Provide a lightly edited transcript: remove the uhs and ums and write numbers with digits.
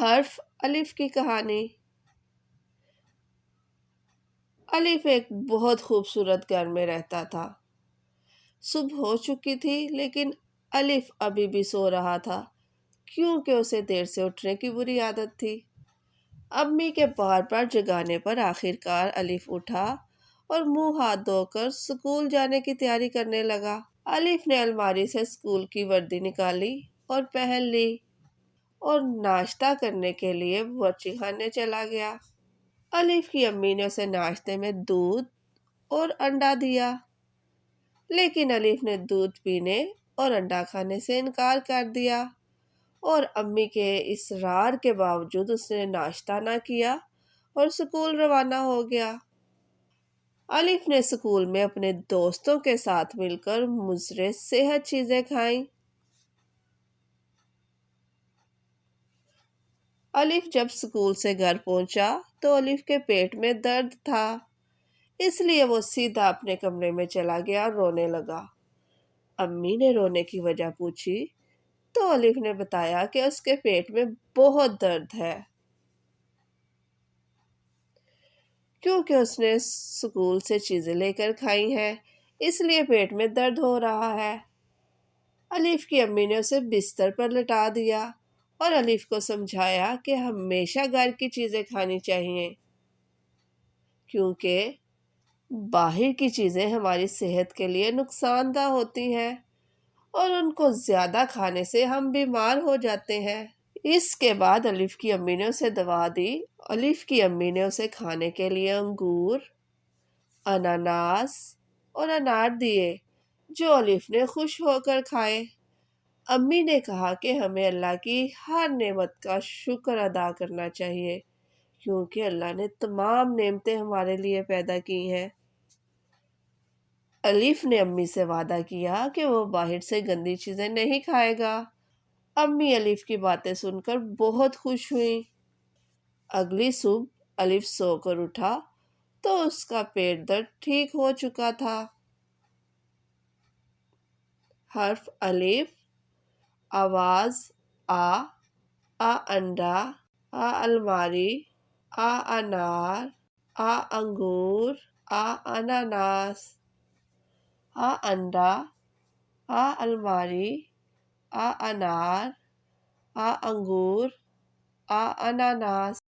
حرف الف کی کہانی۔ الف ایک بہت خوبصورت گھر میں رہتا تھا۔ صبح ہو چکی تھی لیکن الف ابھی بھی سو رہا تھا کیونکہ اسے دیر سے اٹھنے کی بری عادت تھی۔ امی کے بار بار جگانے پر آخرکار الف اٹھا اور منہ ہاتھ دھو کر سکول جانے کی تیاری کرنے لگا۔ الف نے الماری سے سکول کی وردی نکالی اور پہن لی اور ناشتہ کرنے کے لیے باورچی خانے چلا گیا۔ الف کی امی نے اسے ناشتے میں دودھ اور انڈا دیا لیکن الف نے دودھ پینے اور انڈا کھانے سے انکار کر دیا اور امی کے اصرار کے باوجود اس نے ناشتہ نہ کیا اور سکول روانہ ہو گیا۔ الف نے سکول میں اپنے دوستوں کے ساتھ مل کر مضر صحت چیزیں کھائیں۔ الف جب سکول سے گھر پہنچا تو الف کے پیٹ میں درد تھا، اس لیے وہ سیدھا اپنے کمرے میں چلا گیا اور رونے لگا۔ امی نے رونے کی وجہ پوچھی تو الف نے بتایا کہ اس کے پیٹ میں بہت درد ہے کیونکہ اس نے سکول سے چیزیں لے کر کھائی ہیں، اس لیے پیٹ میں درد ہو رہا ہے۔ الف کی امی نے اسے بستر پر لٹا دیا اور الف کو سمجھایا کہ ہمیشہ گھر کی چیزیں کھانی چاہیے کیونکہ باہر کی چیزیں ہماری صحت کے لیے نقصان دہ ہوتی ہیں اور ان کو زیادہ کھانے سے ہم بیمار ہو جاتے ہیں۔ اس کے بعد الف کی امی نے اسے دوا دی۔ الف کی امی نے اسے کھانے کے لیے انگور، اناناس اور انار دیے جو الف نے خوش ہو کر کھائے۔ امی نے کہا کہ ہمیں اللہ کی ہر نعمت کا شکر ادا کرنا چاہیے کیونکہ اللہ نے تمام نعمتیں ہمارے لیے پیدا کی ہیں۔ الف نے امی سے وعدہ کیا کہ وہ باہر سے گندی چیزیں نہیں کھائے گا۔ امی الف کی باتیں سن کر بہت خوش ہوئیں۔ اگلی صبح الف سو کر اٹھا تو اس کا پیٹ درد ٹھیک ہو چکا تھا۔ حرف الف، آواز آ انڈا، الماری، انار، انگور، اناناس۔ انڈا، الماری، انار، انگور، اناناس۔